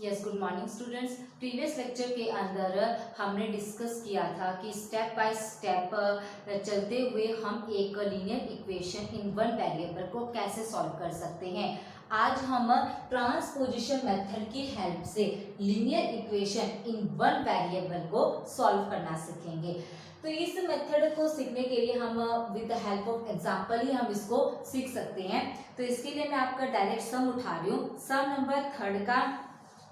Yes, good morning students. Previous lecture के अंदर हमने डिस्कस किया था कि स्टेप बाय स्टेप चलते हुए हम एक linear equation in one variable को कैसे सॉल्व कर सकते हैं। आज हम ट्रांसपोजिशन मेथड की हेल्प से linear equation in one variable को सॉल्व करना सीखेंगे। तो इस मेथड को सीखने के लिए हम with the help of example ही हम इसको सीख सकते हैं। तो इसके लिए मैं आपका डायरेक्ट सम उठा रही हूँ। सम नंबर 3 का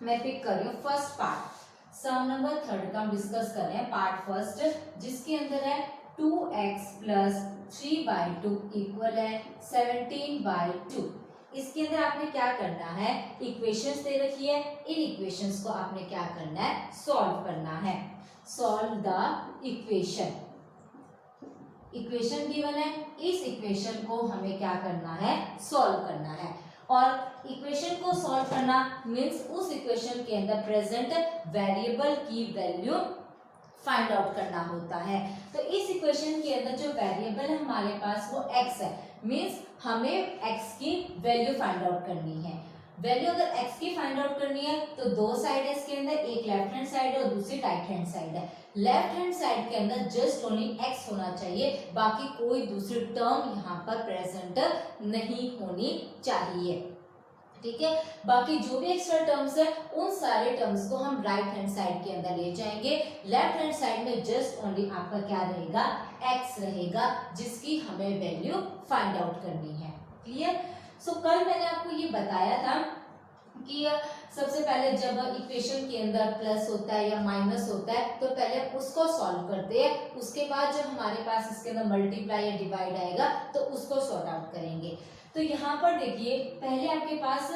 मैं पिक कर रही हूँ फर्स्ट पार्ट। सम नंबर 3 का हम डिस्कस कर रहे हैं पार्ट फर्स्ट, जिसके अंदर है 2x प्लस 3/2 इक्वल है 17/2। इसके अंदर आपने क्या करना है, इक्वेशंस दे रखी है, इन इक्वेशंस को आपने क्या करना है, सॉल्व करना है। Solve the equation. Equation given है, इस इक्वेशन को हमें क्या करना है, सॉल्व करना है। और इक्वेशन को सॉल्व करना मीन्स उस इक्वेशन के अंदर प्रेजेंट वेरिएबल की वैल्यू फाइंड आउट करना होता है। तो इस इक्वेशन के अंदर जो वेरिएबल है हमारे पास वो x है, मीन्स हमें x की वैल्यू फाइंड आउट करनी है। वैल्यू अगर x की फाइंड आउट करनी है तो दो साइड है इसके अंदर, एक लेफ्ट हैंड साइड है और दूसरी राइट हैंड साइड है। लेफ्ट हैंड साइड के अंदर जस्ट ओनली x होना चाहिए, बाकी कोई दूसरी टर्म यहाँ पर प्रेजेंट नहीं होनी चाहिए। ठीक है, बाकी जो भी एक्स्ट्रा टर्म्स है उन सारे टर्म्स को हम राइट हैंड साइड के अंदर ले जाएंगे। लेफ्ट हैंड साइड में जस्ट ओनली आपका क्या रहेगा, x रहेगा, जिसकी हमें वैल्यू फाइंड आउट करनी है। क्लियर। सो कल मैंने आपको ये बताया था कि सबसे पहले जब इक्वेशन के अंदर प्लस होता है या माइनस होता है तो पहले उसको सॉल्व करते हैं, उसके बाद जब हमारे पास इसके अंदर मल्टीप्लाई या डिवाइड आएगा तो उसको सॉर्ट आउट करेंगे। तो यहाँ पर देखिए, पहले आपके पास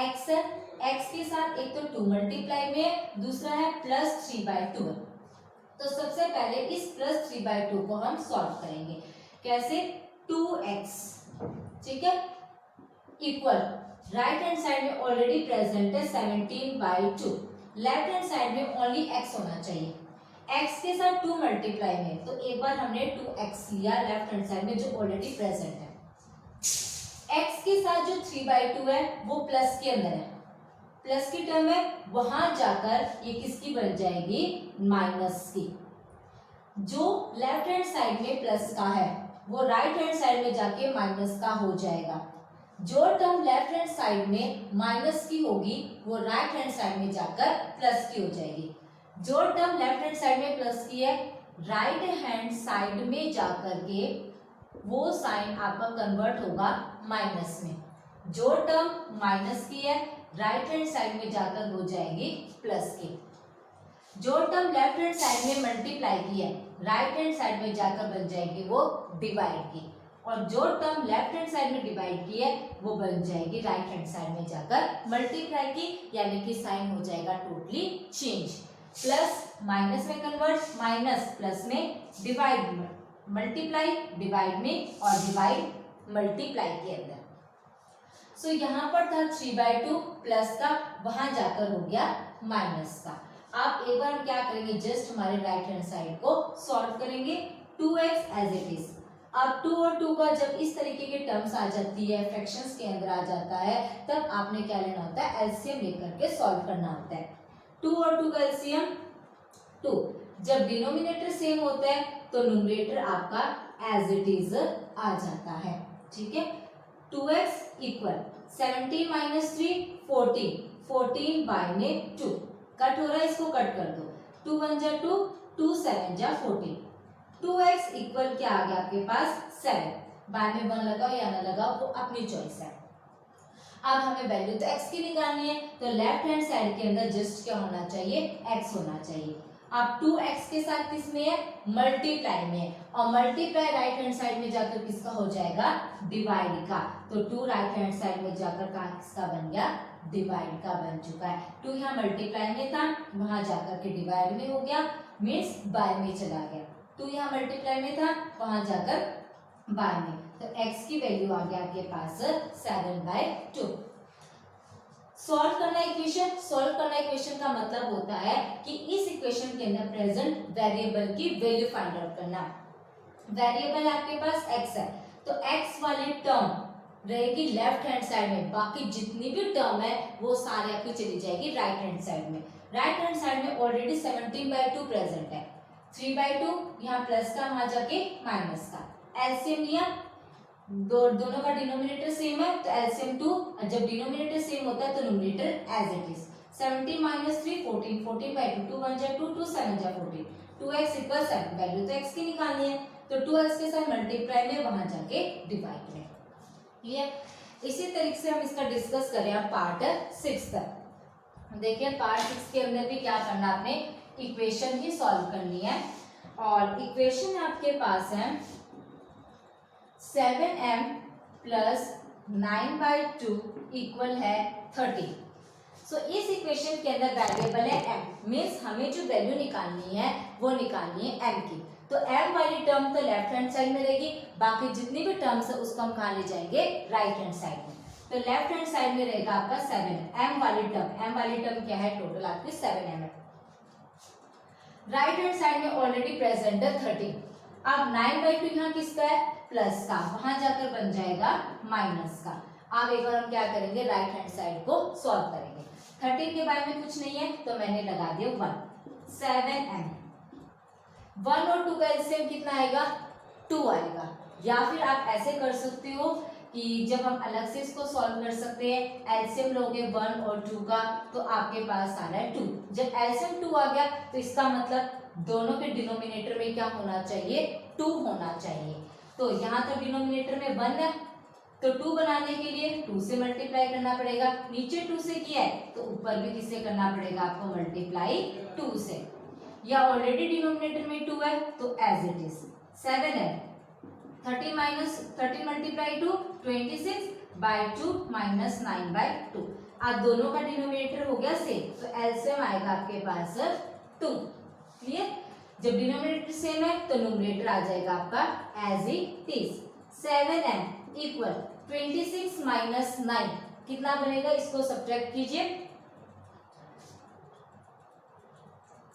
x है, x के साथ एक तो 2 मल्टीप्लाई में, दूसरा है प्लस 3/2। तो सबसे पहले इस प्लस 3/2 को हम सॉल्व करेंगे। कैसे, 2x, ठीक है, इक्वल राइट हैंड साइड में ऑलरेडी प्रेजेंट है 17/2, लेफ्ट हैंड साइड में ओनली x होना चाहिए। x के साथ 2 मल्टीप्लाई में, तो एक बार हमने 2x लिया लेफ्ट हैंड साइड में जो ऑलरेडी प्रेजेंट है। x के साथ जो 3/2 है वो प्लस के अंदर है, प्लस की टर्म है, वहां जाकर ये किसकी बन जाएगी, माइनस की। जो लेफ्ट हैंड साइड में प्लस का है वो राइट हैंड साइड में जाके माइनस का हो जाएगा। जो टर्म लेफ्ट हैंड साइड में माइनस की होगी वो राइट हैंड साइड में जाकर प्लस की हो जाएगी। जो टर्म लेफ्ट हैंड साइड में प्लस की है राइट हैंड साइड में जाकर के वो साइन आपका कन्वर्ट होगा माइनस में। जो टर्म माइनस की है राइट हैंड साइड में जाकर हो जाएगी प्लस की। जो टर्म लेफ्ट हैंड साइड में मल्टीप्लाई की है राइट हैंड साइड में जाकर बन जाएगी वो डिवाइड की, और जो टर्म लेफ्ट हैंड साइड में डिवाइड की है वो बन जाएगी राइट हैंड साइड में जाकर मल्टीप्लाई की, यानी कि साइन हो जाएगा टोटली चेंज। प्लस माइनस में कन्वर्ट, माइनस प्लस में, डिवाइड मल्टीप्लाई डिवाइड में, और डिवाइड मल्टीप्लाई के अंदर। सो यहाँ पर था 3/2 प्लस का, वहां जाकर हो गया माइनस का। आप एक बार हम क्या करेंगे, जस्ट हमारे राइट हैंड साइड को सॉल्व करेंगे। 2x as it is. अब 2 और 2 का जब इस तरीके के टर्म्स आ जाती है, फ्रैक्शंस के अंदर आ जाता है, तब आपने क्या लेना होता है, एलसीएम लेकर के सॉल्व करना होता है। 2 और 2 का एलसीएम 2। जब डिनोमिनेटर सेम होता है तो न्यूमरेटर आपका एज इट इज आ जाता है। ठीक है, 2x इक्वल 17 माइनस 3 14, 14/2 कट हो रहा है, इसको कट कर दो। 2 1 जा 2, 2 7 जा 14। 2x इक्वल क्या आ गया आपके पास 7। बाय में 1 लगाओ या ना लगाओ वो अपनी चॉइस है। अब हमें वैल्यू तो x की निकालनी है, तो लेफ्ट हैंड साइड के अंदर जस्ट क्या होना चाहिए, x होना चाहिए। अब 2x के साथ किसमें है, मल्टीप्लाई में, और मल्टीप्लाई राइट हैंड साइड में जाकर किसका हो जाएगा, डिवाइड का। तो 2 राइट हैंड साइड में जाकर का किसका बन गया, डिवाइड का बन चुका है। 2 यहाँ मल्टीप्लाई में था, वहां जाकर के डिवाइड में हो गया, मीन्स बाय में चला गया। 2 यहाँ मल्टीप्लाई में था, वहां जाकर बाय में, तो x की वैल्यू आ गया आपके पास 7/2। सॉल्व करना इक्वेशन, सॉल्व करना इक्वेशन का मतलब होता है कि इस इक्वेशन के अंदर प्रेजेंट वेरिएबल की वैल्यू फाइंड आउट करना। वेरिएबल आपके पास x है, तो x वाली टर्म रहेगी लेफ्ट हैंड साइड में, बाकी जितनी भी टर्म है वो सारे आपकी चली जाएगी राइट हैंड साइड में। राइट हैंड साइड में ऑलरेडी 17/2 प्रेजेंट है, 3/2 यहाँ प्लस का, वहां जाके माइनस का। एलसीएम लिया, दोनों का डिनोमिनेटर सेम है तो एलसीएम 2, जब डिनोमिनेटर सेम होता है तो न्यूमरेटर एज इट इज। 17 - 3 14, 14/2 2 1 जा 2 2 7 जा 14, 2x = 7। वैल्यू तो x की निकालनी है तो 2x के साथ मल्टीप्लाई में वहां जाके डिवाइड में। क्लियर? इसी तरीके से हम इसका डिस्कस करें अब पार्ट 6 तक। देखिए पार्ट 6 के अंदर भी क्या करना, आपने इक्वेशन ही सॉल्व करनी है। और इक्वेशन आपके पास है 7m + 9/2 इक्वल है 30। सो इस इक्वेशन के अंदर वेरिएबल है m, मीन्स हमें जो वैल्यू निकालनी है वो निकालनी है m की। तो m वाली टर्म तो लेफ्ट हैंड साइड में रहेगी, बाकी जितनी भी टर्म्स है उसको हम कहाँ ले जाएंगे, राइट हैंड साइड में। तो लेफ्ट हैंड साइड में रहेगा आपका 7 m वाली टर्म क्या है, टोटल आपकी 7m है। राइट हैंड साइड में ऑलरेडी प्रेजेंट है 30। अब 9/2 यहाँ किसका है, प्लस का, वहां जाकर बन जाएगा माइनस का। अब एक बार हम क्या करेंगे, राइट हैंड साइड को सॉल्व करेंगे। 30 के बारे में कुछ नहीं है तो मैंने लगा दिया 1, 7m। 1 और 2 का एलसीएम कितना आएगा, 2 आएगा। या फिर आप ऐसे कर सकते हो कि जब हम अलग से इसको सॉल्व कर सकते हैं, एलसीएम लोगे 1 और 2 का तो आपके पास आ रहा है 2। जब एलसीएम 2 आ गया तो इसका मतलब दोनों के डिनोमिनेटर में क्या होना चाहिए, 2 होना चाहिए। तो यहाँ तो डिनोमिनेटर में 1 है तो 2 बनाने के लिए 2 से मल्टीप्लाई करना पड़ेगा। नीचे 2 से किया है तो ऊपर भी किससे करना पड़ेगा आपको, मल्टीप्लाई 2 से। या ऑलरेडी डिनोमिनेटर में 2 है तो एज इट इज 7 है। 30 × 2 26/2 - 9/2। अब दोनों का डिनोमिनेटर हो गया सेम तो एलसीएम आएगा आपके पास 2। क्लियर? जब डिनोमिनेटर सेम है तो न्यूमरेटर आ जाएगा आपका एज इट इज। 7m = 26 - 9 कितना बनेगा, इसको सब्ट्रैक्ट कीजिए।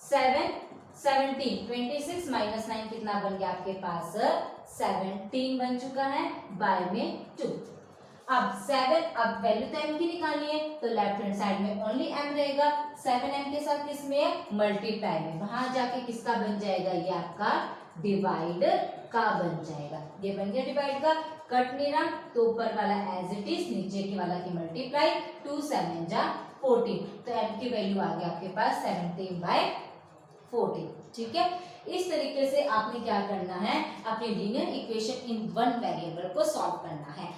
17 26 - 9 कितना बन गया आपके पास, 17 बन चुका है, बाय में 2। अब वैल्यू तो m की निकालनी है तो लेफ्ट हैंड साइड में ओनली m रहेगा। 7m के साथ किसमें है, मल्टीप्लाई में, वहां जाके किसका बन जाएगा, ये आपका डिवाइड का बन जाएगा। ये बन गया डिवाइड का, कट नहीं रहा तो ऊपर वाला एज इट इज, नीचे की वाला की मल्टीप्लाई, 2 7 जा 14। तो m की वैल्यू आ गया आपके पास 17/14। ठीक है? इस तरीके से आपने क्या करना है, अपनी linear equation in one variable को सॉल्व करना है।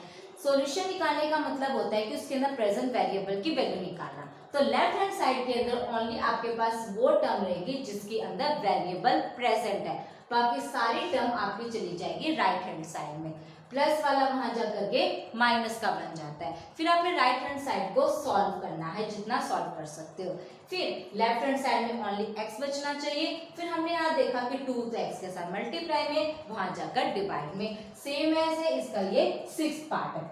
सॉल्यूशन निकालने का मतलब होता है कि उसके अंदर प्रेजेंट वेरिएबल की वैल्यू निकालना। तो लेफ्ट हैंड साइड के अंदर ओनली आपके पास वो टर्म रहेगी जिसके अंदर वेरिएबल प्रेजेंट है, बाकी सारी टर्म आपकी चली जाएगी राइट हैंड साइड में। प्लस वाला वहां जाकर के माइनस का बन जाता है। फिर आपने राइट हैंड साइड को सॉल्व करना है, जितना सॉल्व कर सकते हो। फिर लेफ्ट हैंड साइड में ओनली x बचना चाहिए। फिर हमने यहाँ देखा कि 2 तो x के साथ मल्टीप्लाई में, वहां जाकर डिवाइड में। सेम ऐसे इसका ये 6 पार्ट है।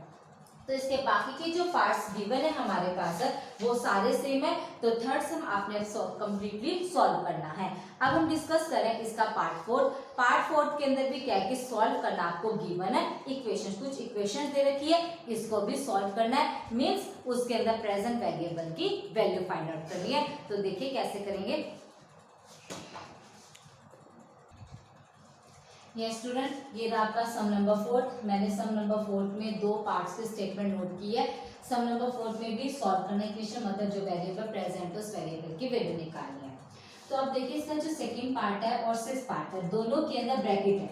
तो इसके बाकी के जो पार्ट्स गिवन है हमारे पास वो सारे सेम है। तो थर्ड सम आपने कंप्लीटली सॉल्व करना है। अब हम डिस्कस करें इसका पार्ट 4। पार्ट 4 के अंदर भी क्या है कि सॉल्व करना आपको गिवन है इक्वेशन, कुछ इक्वेशन दे रखी है, इसको भी सॉल्व करना है। मीन्स उसके अंदर प्रेजेंट वेरिएबल की वैल्यू फाइंड आउट करनी है। तो देखिए कैसे करेंगे। ये स्टूडेंट, ये रहा आपका सम नंबर 4। मैंने सम नंबर 4 में 2 पार्ट्स के स्टेटमेंट नोट की है। सम नंबर 4 में भी सॉल्व करना इक्वेशन, मतलब जो वेरिएबल प्रेजेंट है उस वेरिएबल की वैल्यू निकालनी है। तो अब देखिए इसका जो सेकंड पार्ट है और सिक्स पार्ट है, दोनों के अंदर ब्रैकेट है,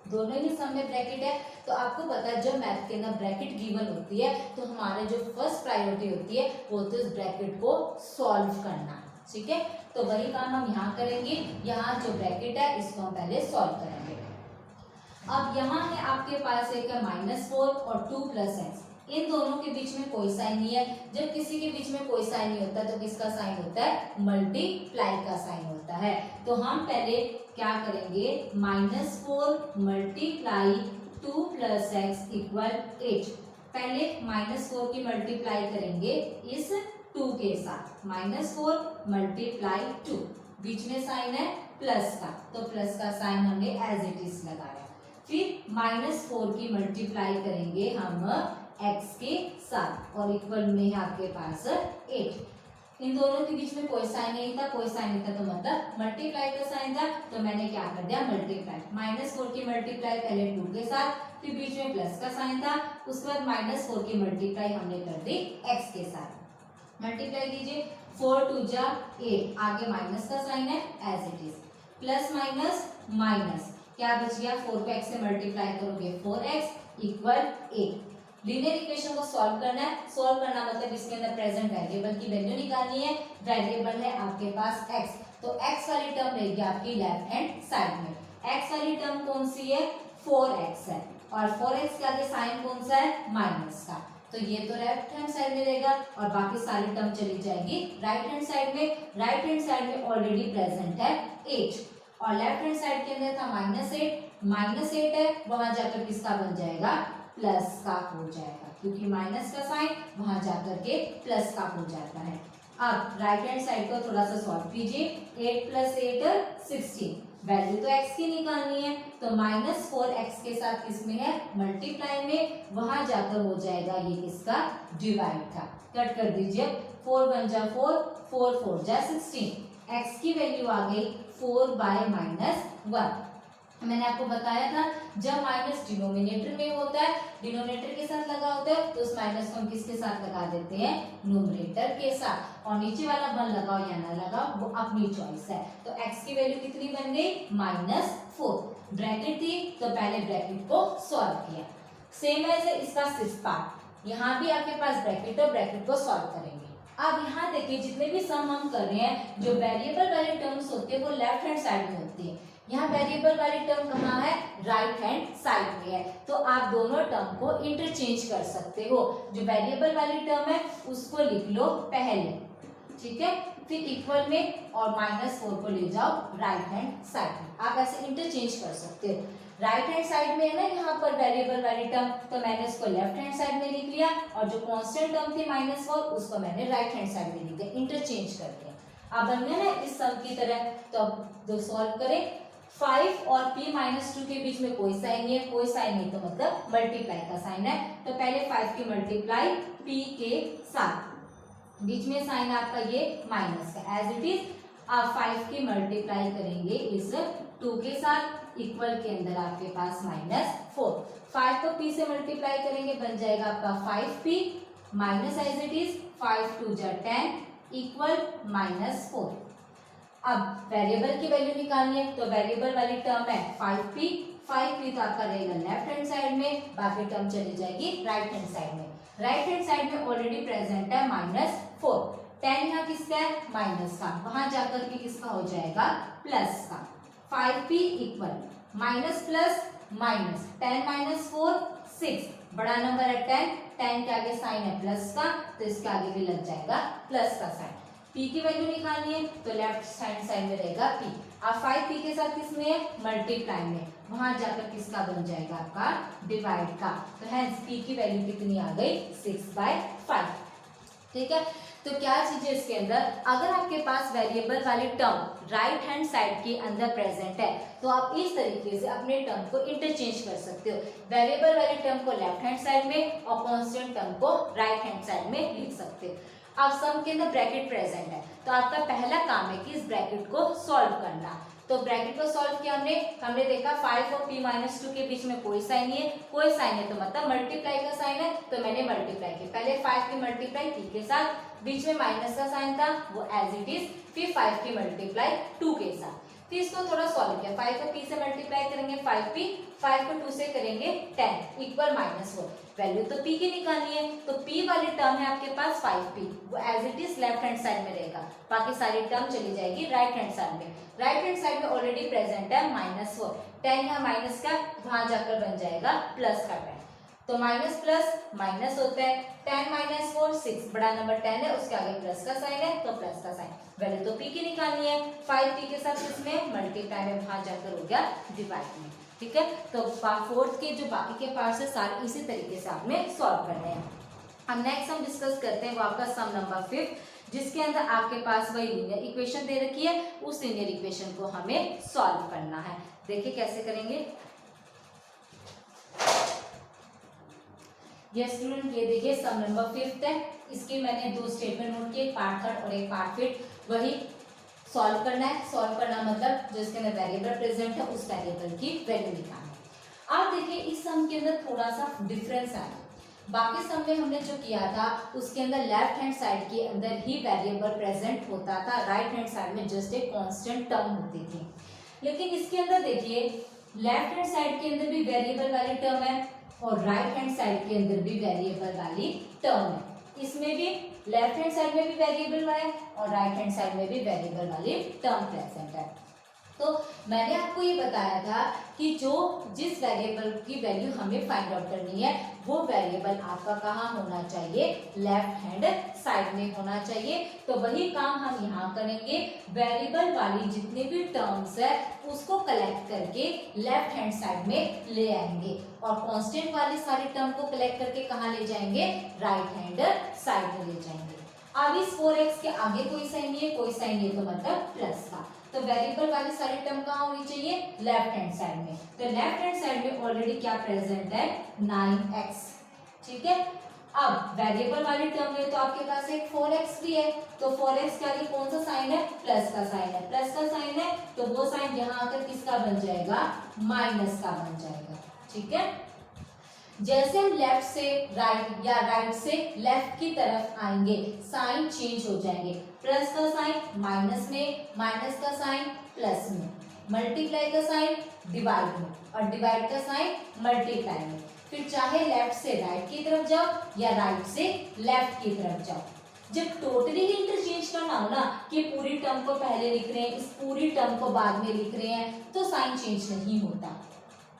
दोनों ही सम में ब्रैकेट है। तो आपको पता है जब मैथ के अंदर ब्रैकेट गिवन होती है तो हमारे जो फर्स्ट प्रायोरिटी होती है वो तो इस ब्रैकेट को सॉल्व करना। ठीक है? तो वही काम हम यहाँ करेंगे। यहाँ जो ब्रैकेट है इसको हम पहले सॉल्व करेंगे। अब यहाँ है आपके पास एक -4 और 2 + x, इन दोनों के बीच में कोई साइन नहीं है। जब किसी के बीच में कोई साइन नहीं होता तो किसका साइन होता है, मल्टीप्लाई का साइन होता है। तो हम पहले क्या करेंगे, -4 × 2 + x = 8। पहले -4 की मल्टीप्लाई करेंगे इस 2 के साथ, -4 × 2, बीच में साइन है प्लस का, तो प्लस का साइन हमने एज इट इज लगाया। फिर -4 की मल्टीप्लाई करेंगे हम x के साथ और इक्वल में है आपके पास 8। इन दोनों के बीच में कोई साइन नहीं था, कोई साइन नहीं था तो मतलब मल्टीप्लाई का साइन था, तो मैंने क्या कर दिया मल्टीप्लाई। -4 की मल्टीप्लाई पहले 2 के साथ, फिर बीच में प्लस का साइन था, उसके बाद -4 की मल्टीप्लाई हमने कर दी x के साथ। मल्टीप्लाई कीजिए, 4 2 जा 8, आगे माइनस का साइन है as it is, plus minus minus, क्या बच गया 4 को x से मल्टीप्लाई करोगे 4x इक्वल 8। लीनियर इक्वेशन को सॉल्व करना है, सॉल्व करना मतलब इसके अंदर प्रेजेंट वेरिएबल की वैल्यू निकालनी है। वेरिएबल है आपके पास x, तो x वाली टर्म रहेगी आपकी लेफ्ट हैंड साइड में। x वाली टर्म कौन सी है 4x है, और 4x के आगे साइन कौन सा है माइनस का, तो ये तो लेफ्ट हैंड साइड में रहेगा और बाकी सारी टर्म चली जाएगी राइट हैंड साइड में। राइट हैंड साइड में ऑलरेडी प्रेजेंट है 8 और लेफ्ट हैंड साइड के अंदर था -8 है, वहां जाकर किसका बन जाएगा प्लस का हो जाएगा, क्योंकि माइनस का साइन वहां जाकर के प्लस का हो जाता है। अब राइट हैंड साइड को थोड़ा सा सॉल्व कीजिए, 8 + 8 16, वैल्यू तो x की निकालनी है, तो -4x के साथ किसमें है मल्टीप्लाई में, वहां जाकर हो जाएगा ये किसका डिवाइड का। कट कर दीजिए, 4 1 जा 4, 4 4 जा 16, x की वैल्यू आ गई 4/-1। मैंने आपको बताया था जब माइनस डिनोमिनेटर में होता है, डिनोमिनेटर के साथ लगा होता है, तो उस माइनस को हम किसके साथ लगा देते हैं न्यूमरेटर के साथ, और नीचे वाला 1 लगाओ या ना लगाओ वो अपनी चॉइस है। तो x की वैल्यू कितनी बन गई -4, ब्रैकेट थी तो पहले ब्रैकेट को सॉल्व किया। सेम एज इसका 6th पार्ट, यहाँ भी आपके पास ब्रैकेट है, ब्रैकेट को सॉल्व करेंगे। अब यहाँ देखिए जितने भी सम हम कर रहे हैं, जो वेरिएबल वाले टर्म्स होते हैं वो लेफ्ट हैंड साइड में होती है, यहाँ वेरिएबल वाली टर्म कहाँ है राइट हैंड साइड में है, तो आप दोनों टर्म को इंटरचेंज कर सकते हो। जो वेरिएबल वाली टर्म है उसको लिख लो पहले, ठीक है, फिर इक्वल में और -4 को ले जाओ राइट हैंड साइड में, आप ऐसे इंटरचेंज कर सकते हो। राइट हैंड साइड में है ना यहाँ पर वेरिएबल वाली टर्म, तो मैंने इसको लेफ्ट हैंड साइड में लिख लिया, और जो कांस्टेंट टर्म थी -4 उसको मैंने राइट हैंड साइड में लिख दिया, इंटरचेंज कर दिया। अब बन गया ना इस सम की तरह। तो अब दो सॉल्व करें, 5 और p-2 के बीच में कोई साइन नहीं है, कोई साइन नहीं तो मतलब मल्टीप्लाई का साइन है, तो पहले 5 की मल्टीप्लाई p के साथ, बीच में साइन आपका ये माइनस का एज इट इज। आप 5 की मल्टीप्लाई करेंगे इस 2 के साथ, इक्वल के अंदर आपके पास -4, 5 को p से मल्टीप्लाई करेंगे बन जाएगा आपका 5p minus as it is 5 2 जा 10 इक्वल -4। अब वेरिएबल की वैल्यू निकालनी है, तो वेरिएबल वाली टर्म है 5p तो आपका रहेगा लेफ्ट हैंड साइड में, बाकी टर्म चली जाएगी राइट हैंड साइड में। राइट हैंड साइड में ऑलरेडी प्रेजेंट है -4, 10 यहाँ किसका है माइनस का, वहां जाकर के किसका हो जाएगा प्लस का। 5p equal minus plus minus 10 - 4 6, बड़ा नंबर है 10 के आगे साइन है प्लस का, तो इसके आगे भी लग जाएगा प्लस का साइन। p की वैल्यू निकालनी है तो लेफ्ट हैंड साइड में रहेगा p। अब 5p के साथ किसमें है मल्टीप्लाई में, वहां जाकर किसका बन जाएगा आपका डिवाइड का, तो हेंस p की वैल्यू कितनी आ गई 6/5। ठीक है, तो क्या चीज है इसके अंदर, अगर आपके पास वेरिएबल वाली टर्म राइट हैंड साइड के अंदर प्रेजेंट है तो आप इस तरीके से अपने टर्म को इंटरचेंज कर सकते हो, वेरिएबल वाली टर्म को लेफ्ट हैंड साइड में और कांस्टेंट टर्म को राइट हैंड साइड में लिख सकते हो। अब सम के अंदर ब्रैकेट प्रेजेंट है, तो आपका पहला काम है कि इस ब्रैकेट को सॉल्व करना। तो ब्रैकेट को सॉल्व किया हमने देखा 5 और p-2 के बीच में कोई साइन नहीं है, कोई साइन है तो मतलब मल्टीप्लाई का साइन है, तो मैंने मल्टीप्लाई किया, पहले 5 की मल्टीप्लाई p के साथ, बीच में माइनस का साइन था वो एज इट इज, फिर 5 की मल्टीप्लाई 2 के साथ, फिर इसको थोड़ा सॉल्व किया, 5 को p से मल्टीप्लाई करेंगे 5p, 5 को 2 से करेंगे 10 इक्वल -4, वैल्यू तो p की निकालनी है, तो p वाली टर्म है आपके पास 5p, वो as it is left hand side में रहेगा, बाकी सारी टर्म चली जाएगी राइट हैंड साइड में। राइट हैंड साइड में ऑलरेडी प्रेजेंट है -4, 10 यहाँ माइनस का, वहां जाकर बन जाएगा प्लस का 10, तो माइनस प्लस माइनस होता है, 10 - 4 6, बड़ा नंबर 10 है उसके आगे प्लस का साइन है तो प्लस का साइन, वैल्यू तो p की निकालनी है, 5p के साथ इसमें मल्टीप्लाई में वहां जाकर हो गया डिवाइड में। ठीक है, तो 4th के जो बाकी के पार्ट्स है सारे इसी तरीके से आपने सॉल्व करने हैं। अब नेक्स्ट हम डिस्कस करते हैं वो आपका सम नंबर 5, जिसके अंदर आपके पास वही लीनियर इक्वेशन दे रखी है, उस लीनियर इक्वेशन को हमें सॉल्व करना है। देखिए कैसे करेंगे। ये स्टूडेंट ये देखिए सम नंबर 5 है, इसके मैंने दो स्टेटमेंट नोट किए, पार्ट थर्ड और एक पार्ट फिफ्थ। वही सॉल्व करना है। सॉल्व करना मतलब जो इसके अंदर वेरिएबल प्रेजेंट है उस वेरिएबल की वैल्यू निकालना है। आप देखिए इस सम के अंदर थोड़ा सा डिफरेंस आया। बाकी सम में हमने जो किया था उसके अंदर लेफ्ट हैंड साइड के अंदर ही वेरिएबल प्रेजेंट होता था, राइट हैंड साइड में जस्ट एक कांस्टेंट टर्म होती थी। लेकिन इसके अंदर देखिए लेफ्ट हैंड साइड के अंदर भी वेरिएबल वाली टर्म है और राइट हैंड साइड के अंदर भी वेरिएबल वाली टर्म है। इसमें भी लेफ्ट हैंड साइड में भी वेरिएबल है और राइट हैंड साइड में भी वेरिएबल वाली टर्म प्रेजेंट है। तो मैंने आपको ये बताया था कि जो जिस वेरिएबल की वैल्यू हमें फाइंड आउट करनी है वो वेरिएबल आपका कहाँ होना चाहिए, लेफ्ट हैंड साइड में होना चाहिए। तो वही काम हम यहाँ करेंगे, वेरिएबल वाली जितने भी टर्म्स है उसको कलेक्ट करके लेफ्ट हैंड साइड में ले आएंगे और कांस्टेंट वाली सारी टर्म को कलेक्ट करके कहाँ ले जाएंगे, राइट हैंड साइड में ले जाएंगे। अब इस 4x के आगे कोई साइन नहीं है, कोई साइन नहीं है तो मतलब प्लस का, तो वेरिएबल वाली सारी टर्म कहाँ होनी चाहिए, लेफ्ट हैंड साइड में। तो लेफ्ट हैंड साइड में ऑलरेडी क्या प्रेजेंट है, 9x, ठीक है। अब वेरिएबल वाली टर्म में तो आपके पास एक 4x भी है, तो 4x के आगे कौन सा साइन है, प्लस का साइन है, प्लस का साइन है तो वो साइन यहाँ आकर किसका बन जाएगा, माइनस का बन जाएगा, ठीक है। जैसे हम लेफ्ट से राइट या राइट से लेफ्ट की तरफ आएंगे साइन चेंज हो जाएंगे, प्लस का साइन माइनस में, माइनस का साइन प्लस में, मल्टीप्लाई का साइन डिवाइड में और डिवाइड का साइन मल्टीप्लाई में। फिर चाहे लेफ्ट से राइट की तरफ जाओ या राइट से लेफ्ट की तरफ जाओ, जब टोटली ही इंटरचेंज करना हो ना कि पूरी टर्म को पहले लिख रहे हैं, इस पूरी टर्म को बाद में लिख रहे हैं तो साइन चेंज नहीं होता।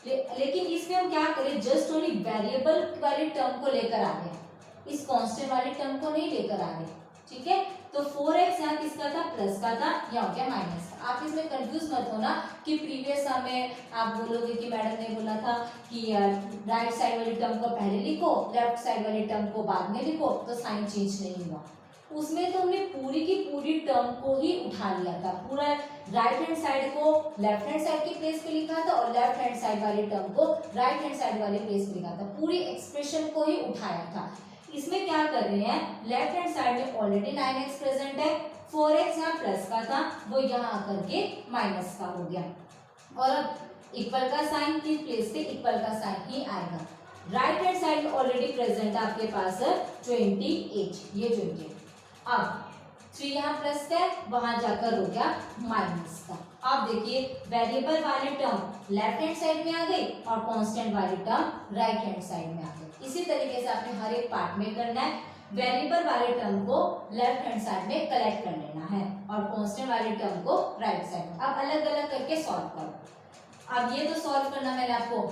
लेकिन इसमें हम क्या करें, जस्ट ओनली वेरिएबल वाली टर्म को लेकर आ रहे हैं, इस कांस्टेंट वाली टर्म को नहीं लेकर आ रहे, ठीक है। तो 4x यहाँ किसका था, प्लस का था, या हो गया माइनस का। आप इसमें कंफ्यूज मत होना कि प्रीवियस में आप बोलोगे कि मैडम ने बोला था कि राइट साइड वाली टर्म को पहले लिखो, लेफ्ट साइड वाली टर्म को बाद में लिखो, तो साइन चेंज नहीं हुआ। उसमें तो हमने पूरी की पूरी टर्म को ही उठा लिया था, पूरा राइट हैंड साइड को लेफ्ट हैंड साइड के प्लेस पे लिखा था और लेफ्ट हैंड साइड वाली टर्म को राइट हैंड साइड वाले प्लेस पे लिखा था, पूरी एक्सप्रेशन को ही उठाया था। इसमें क्या कर रहे हैं, लेफ्ट हैंड साइड में ऑलरेडी 9x प्रेजेंट है, 4x यहाँ प्लस का था वो यहाँ आकर के माइनस का हो गया और अब इक्वल का साइन की प्लेस पे इक्वल का साइन ही आएगा। राइट हैंड साइड में ऑलरेडी प्रेजेंट है आपके पास 28, ये 28। अब 3 यहाँ प्लस का है, वहां जाकर हो गया माइनस का। अब देखिए वेरिएबल वाली टर्म लेफ्ट हैंड साइड में आ गई और कांस्टेंट वाली टर्म राइट हैंड साइड में आ गई। इसी तरीके से आपने हर एक पार्ट में करना है, वेरिएबल वाले टर्म को लेफ्ट हैंड साइड में कलेक्ट कर लेना है और कांस्टेंट वाली टर्म को राइट साइड में। अब अलग अलग करके सॉल्व करो। अब ये तो सॉल्व करना मैंने आपको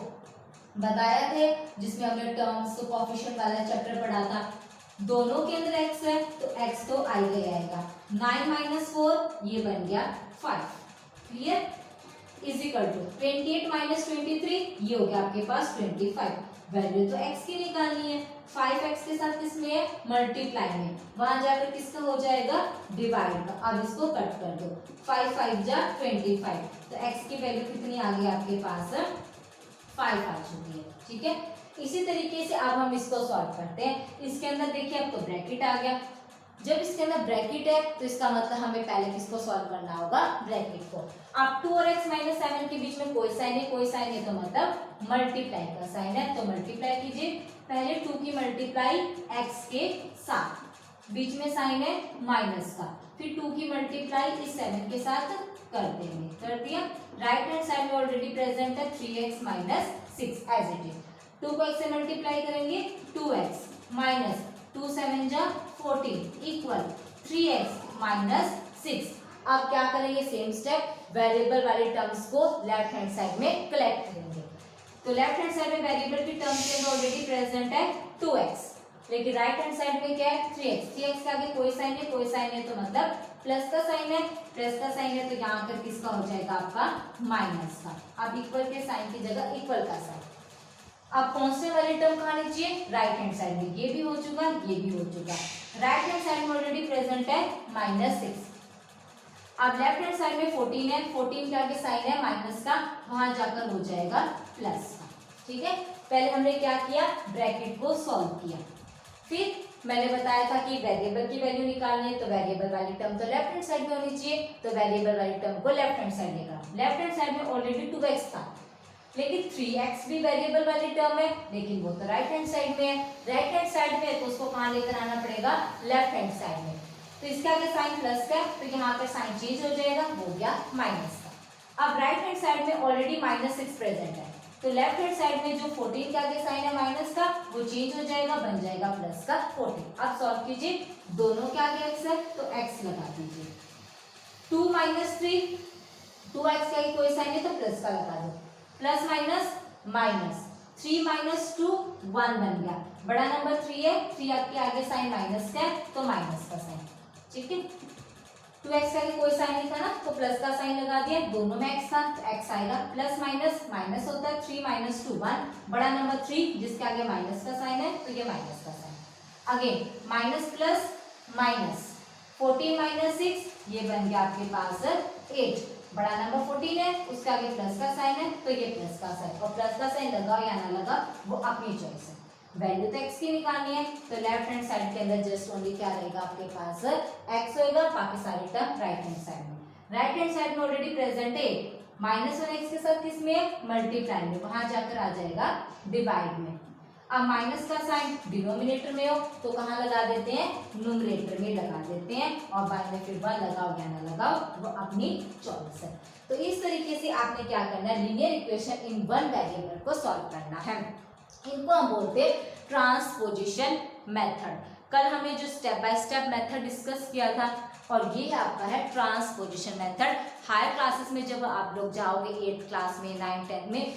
बताया थे, जिसमें हमने टर्म्स कोएफिशिएंट वाला चैप्टर पढ़ा था। दोनों के अंदर x है तो x तो आ ही आएगा, 9 माइनस 4 ये बन गया 5, clear, is equal to 28 minus 23 ये हो गया आपके पास 25। वैल्यू तो x की निकालनी है, 5x के साथ किसमें है, मल्टीप्लाई में, वहां जाकर किसका हो जाएगा, डिवाइड का। अब इसको कट कर दो, 5 5 जा 25, तो x की वैल्यू कितनी आ गई आपके पास, 5 आ चुकी है, ठीक है। इसी तरीके से अब हम इसको सॉल्व करते हैं। इसके अंदर देखिए अब तो ब्रैकेट आ गया, जब इसके अंदर ब्रैकेट है तो इसका मतलब हमें पहले किसको सॉल्व करना होगा, ब्रैकेट को। अब 2 और x माइनस 7 के बीच में कोई साइन है, कोई साइन है तो मतलब मल्टीप्लाई का साइन है, तो मल्टीप्लाई कीजिए। पहले 2 की मल्टीप्लाई x के साथ, बीच में साइन है माइनस का, फिर 2 की मल्टीप्लाई इस 7 के साथ कर देंगे, कर दिया। राइट हैंड साइड में ऑलरेडी प्रेजेंट है 3x minus 6 as it is. 2 को x से मल्टीप्लाई करेंगे 2x माइनस 2 7 जा 14 इक्वल 3x माइनस 6। अब क्या करेंगे, सेम स्टेप, वेरिएबल वाली टर्म्स को लेफ्ट हैंड साइड में कलेक्ट करेंगे। तो लेफ्ट हैंड साइड में वेरिएबल की टर्म्स के अंदर ऑलरेडी प्रेजेंट है 2x, लेकिन राइट हैंड साइड में क्या है 3x। 3x के आगे कोई साइन है, कोई साइन है तो मतलब प्लस का साइन है, प्लस का साइन है तो यहाँ पर किसका हो जाएगा आपका माइनस का। अब इक्वल के साइन की जगह इक्वल का साइन। अब कांस्टेंट वाली टर्म कहाँ लीजिए, राइट हैंड साइड में, ये भी हो चुका, ये भी हो चुका। राइट हैंड साइड में ऑलरेडी प्रेजेंट है -6। अब लेफ्ट हैंड साइड में 14 है, 14 के आगे साइन है माइनस का, वहां जाकर हो जाएगा प्लस का, ठीक है। पहले हमने क्या किया, ब्रैकेट को सॉल्व किया, फिर मैंने बताया था कि वेरिएबल की वैल्यू निकालनी है, तो वेरिएबल वाली टर्म तो लेफ्ट हैंड साइड में होनी चाहिए, तो वेरिएबल वाली टर्म को लेफ्ट हैंड साइड लेकर, लेफ्ट हैंड साइड में ऑलरेडी 2x था, लेकिन 3x भी वेरिएबल वाली टर्म है, लेकिन वो तो राइट हैंड साइड में है, राइट हैंड साइड में है तो उसको कहाँ लेकर आना पड़ेगा, लेफ्ट हैंड साइड में। तो इसका आगे साइन प्लस का, तो यहाँ पे साइन चेंज हो जाएगा, हो गया माइनस का। अब राइट हैंड साइड में ऑलरेडी -6 प्रेजेंट है, तो लेफ्ट हैंड साइड में जो 14 का आगे साइन है माइनस का, वो चेंज हो जाएगा, बन जाएगा प्लस का 14। अब सॉल्व कीजिए, दोनों के आगे x है तो x लगा दीजिए, 2 - 3, 2x का कोई साइन है तो प्लस का लगा दो, प्लस माइनस माइनस, 3 - 2 1 बन गया, बड़ा नंबर 3 है, 3 आपके आगे साइन माइनस का है तो माइनस का साइन, ठीक है। 2x का कोई साइन नहीं था ना, तो प्लस का साइन लगा दिया, दोनों में x था तो x आएगा, प्लस माइनस माइनस होता है, 3 - 2 1, बड़ा नंबर 3 जिसके आगे माइनस का साइन है तो ये माइनस का sign, again minus plus minus, 14 - 6 ये बन गया आपके पास 8, बड़ा नंबर 14 है, उसके आगे प्लस का साइन है तो ये प्लस का साइन, और प्लस का साइन लगाओ या ना लगाओ वो अपनी चॉइस है। वैल्यू तो x की निकालनी है, तो लेफ्ट हैंड साइड के अंदर जस्ट ओनली क्या रहेगा आपके पास, x होएगा, बाकी सारी टर्म राइट हैंड साइड में, राइट हैंड साइड में ऑलरेडी प्रेजेंट है, -1x के साथ किसमें, मल्टीप्लाई में, वहां जाकर आ जाएगा डिवाइड में। अब माइनस का साइन डिनोमिनेटर में हो तो कहाँ लगा देते हैं, न्यूमरेटर में लगा देते हैं, और बाद में फिर 1 लगाओ या ना लगाओ वो अपनी चॉइस है। तो इस तरीके से आपने क्या करना है, linear equation in one variable को सॉल्व करना है। इनको हम बोलते हैं ट्रांसपोजिशन मेथड। कल हमने जो step by step method discuss किया था, और ये आपका है ट्रांसपोजिशन मेथड। हायर क्लासेस में जब आप लोग जाओगे 8th क्लास में, 9th 10th में,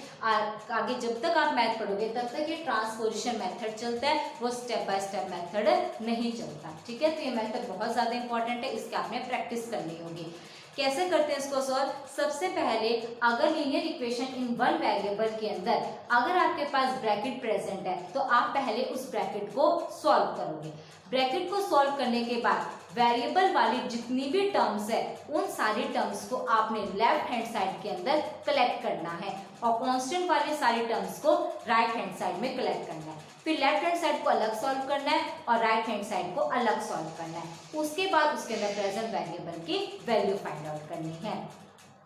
आगे जब तक आप मैथ पढ़ोगे तब तक ये ट्रांसपोजिशन मेथड चलता है, वो स्टेप बाय स्टेप मेथड नहीं चलता, ठीक है। तो ये मेथड बहुत ज़्यादा इंपॉर्टेंट है, इसकी आपने प्रैक्टिस करनी होगी। कैसे करते हैं इसको सॉल्व, सबसे पहले अगर linear equation in one variable के अंदर अगर आपके पास ब्रैकेट प्रेजेंट है तो आप पहले उस ब्रैकेट को सॉल्व करोगे। ब्रैकेट को सॉल्व करने के बाद वेरिएबल वाली जितनी भी टर्म्स है उन सारी टर्म्स को आपने लेफ्ट हैंड साइड के अंदर कलेक्ट करना है, और कांस्टेंट वाले सारी टर्म्स को राइट हैंड साइड में कलेक्ट करना है। फिर लेफ्ट हैंड साइड को अलग सॉल्व करना है और राइट हैंड साइड को अलग सॉल्व करना है। उसके बाद उसके अंदर प्रेजेंट वेरिएबल की वैल्यू फाइंड आउट करनी है।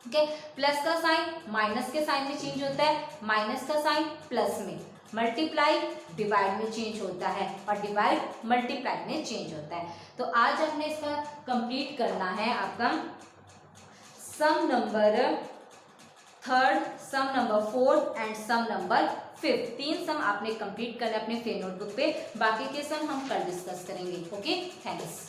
ओके, प्लस का साइन माइनस के साइन में चेंज होता है, माइनस का साइन प्लस में, मल्टीप्लाई डिवाइड में चेंज होता है, और डिवाइड मल्टीप्लाई में चेंज होता है। तो आज हमने इसका कंप्लीट करना है आपका sum number 3rd, sum number 4th and sum number 5th। 3 sum आपने कंप्लीट करना अपने फेयर नोटबुक पे, बाकी के सम हम कल डिस्कस करेंगे। Okay, thanks.